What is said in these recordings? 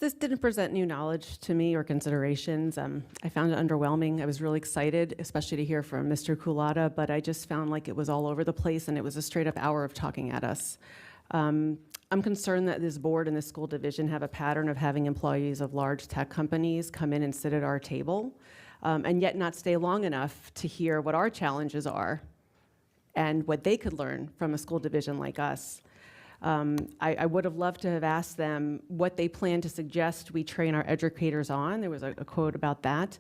This didn't present new knowledge to me or considerations. I found it underwhelming. I was really excited, especially to hear from Mr. Kulata, but I just found like it was all over the place and it was a straight up hour of talking at us. I'm concerned that this board and this school division have a pattern of having employees of large tech companies come in and sit at our table, and yet not stay long enough to hear what our challenges are and what they could learn from a school division like us. I would have loved to have asked them what they plan to suggest we train our educators on. There was a quote about that.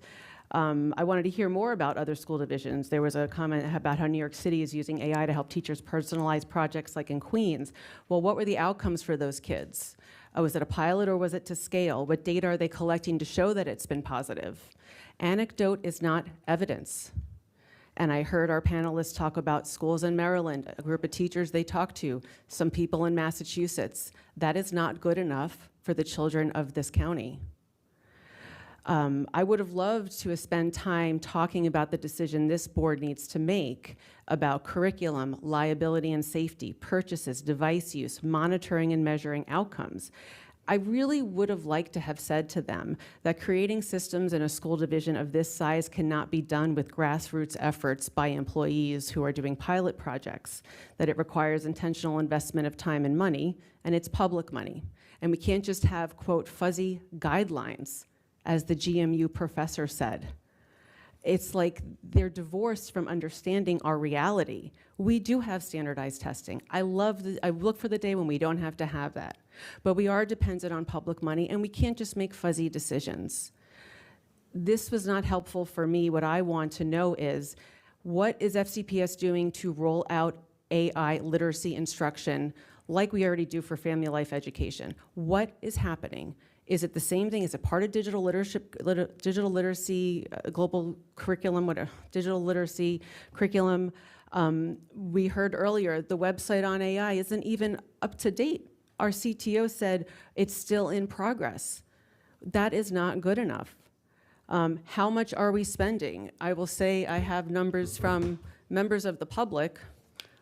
I wanted to hear more about other school divisions. There was a comment about how New York City is using AI to help teachers personalize projects like in Queens. Well, what were the outcomes for those kids? Was it a pilot or was it to scale? What data are they collecting to show that it's been positive? Anecdote is not evidence. And I heard our panelists talk about schools in Maryland, a group of teachers they talked to, some people in Massachusetts. That is not good enough for the children of this county. I would have loved to have spent time talking about the decision this board needs to make about curriculum, liability and safety, purchases, device use, monitoring and measuring outcomes. I really would have liked to have said to them that creating systems in a school division of this size cannot be done with grassroots efforts by employees who are doing pilot projects, that it requires intentional investment of time and money, and it's public money. And we can't just have, quote, fuzzy guidelines, as the GMU professor said. It's like they're divorced from understanding our reality. We do have standardized testing. I look for the day when we don't have to have that. But we are dependent on public money, and we can't just make fuzzy decisions. This was not helpful for me. What I want to know is, what is FCPS doing to roll out AI literacy instruction like we already do for family life education? What is happening? Is it the same thing? Is it part of digital literacy, global curriculum, digital literacy curriculum? We heard earlier, the website on AI isn't even up to date. Our CTO said it's still in progress. That is not good enough. How much are we spending? I will say I have numbers from members of the public,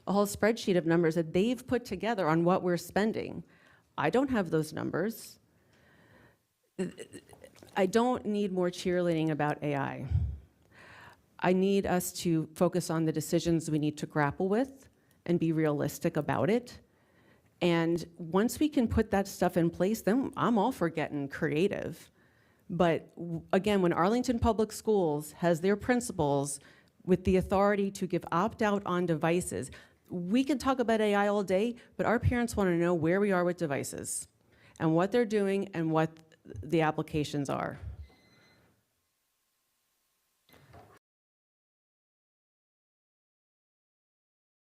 a whole spreadsheet of numbers that they've put together on what we're spending. I don't have those numbers. I don't need more cheerleading about AI. I need us to focus on the decisions we need to grapple with and be realistic about it. And once we can put that stuff in place, then I'm all for getting creative. But again, when Arlington Public Schools has their principals with the authority to give opt-out on devices, we can talk about AI all day, but our parents want to know where we are with devices and what they're doing and what the applications are.